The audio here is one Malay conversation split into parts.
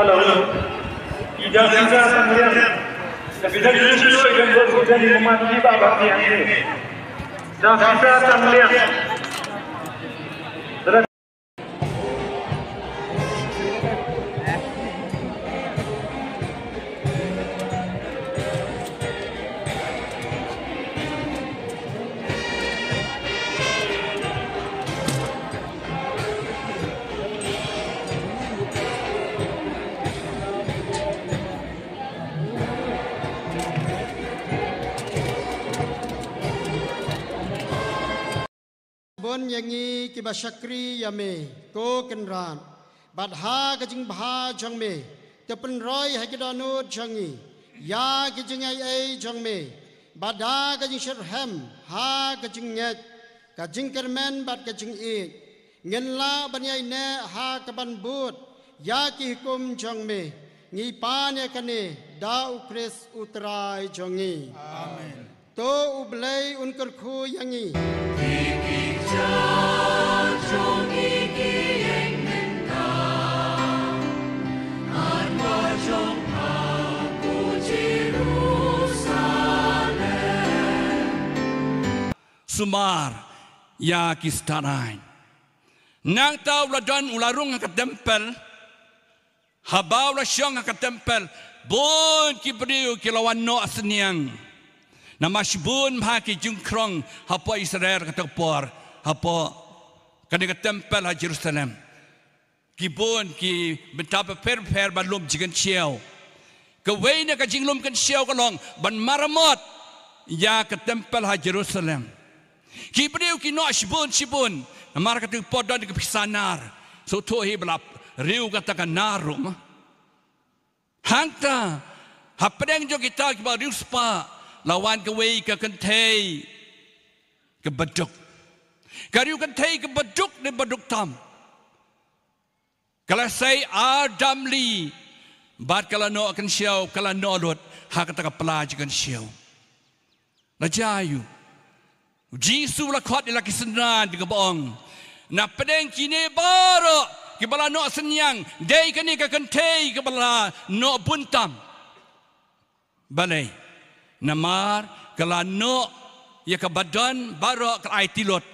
Halo, tidak bisa kemudian tidak justru yang berkuda di mematuhi babak yang ini. Dan bisa kemudian Bon yangi kiba syakri yame ko kenran badha kajing bha jangme tepen roy hakidanu jangi ya kajing ai jangme badha kajing sherham ha kajing nyet kajing kermen bad kajing it ngenla banyai ne ha kaban but ya ki hukum jangme ngi pan ya kane da ukres utrai jangi amen to ublai unkar khu yangi Sumar ya kistanain nang tau ladan ularung ke tempel habau la syong ke tempel bon ki beriu ki lawan no asniang nama shbun ha ki jungkrong hapa Israel ke tepor hapa ke tempel ha Jerusalem ki bon ki betapa per balum jigan siau ke weina ka jinglum kan siau kalong ban maramot ya ke tempel ha Jerusalem ki beriu ki no shbun namar kata podan ke pisanar so to hi belap riu kata kan narum hangta hapdeng jo kita ki ba riu spa lawan ke wei ke kentei ke beduk kariu kentei ke beduk ni beduk tam kalau saya Adam li bat kalau no akan siau kalau no lot hak kata ke pelaj kan siau lajayu Jisu la khot ila kisenan di kebong na pedeng kini baro kibala no senyang dei kani ka kentei kibala no buntam balai namar kala no ya ka badan baro ka ai tilot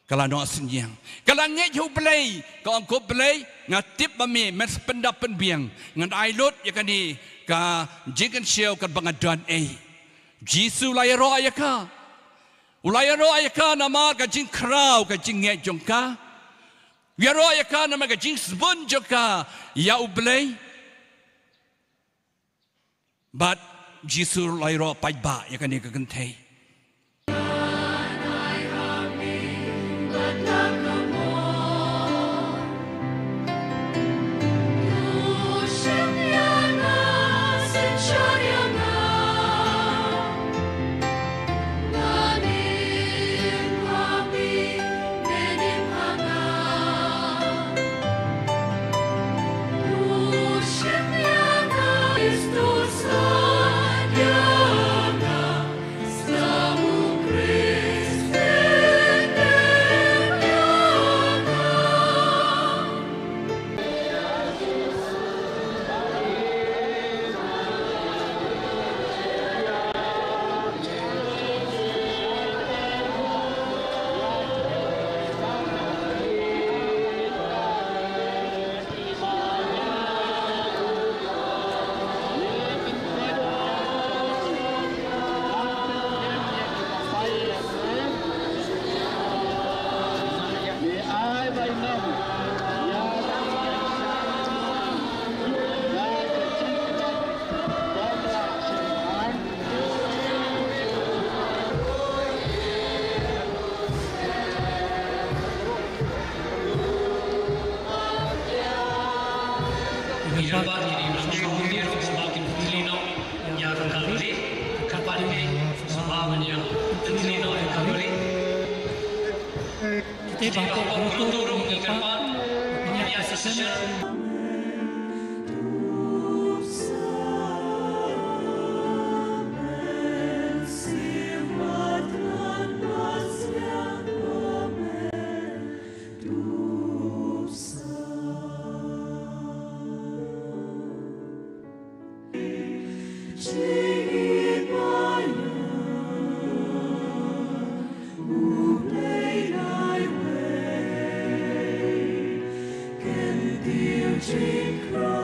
kala no senyang kala nge hu belai ka angko belai ngatip bami men pendap penbiang ngan ai lot ya kani ka jikan siau ka bangadan Jisu la ya ro ya ka ulayaro ayaka nama kajing krau kajing nge jongka yaro ayaka nama kajing sbun jongka ya ublay but Jisu layro paiba ya kani kagantay Christus, Diana, dapat mengambil sebagai pelino yang kali kapan ini sebabnya pelino yang kali kita bawa turun di depan punya sesuatu. Can the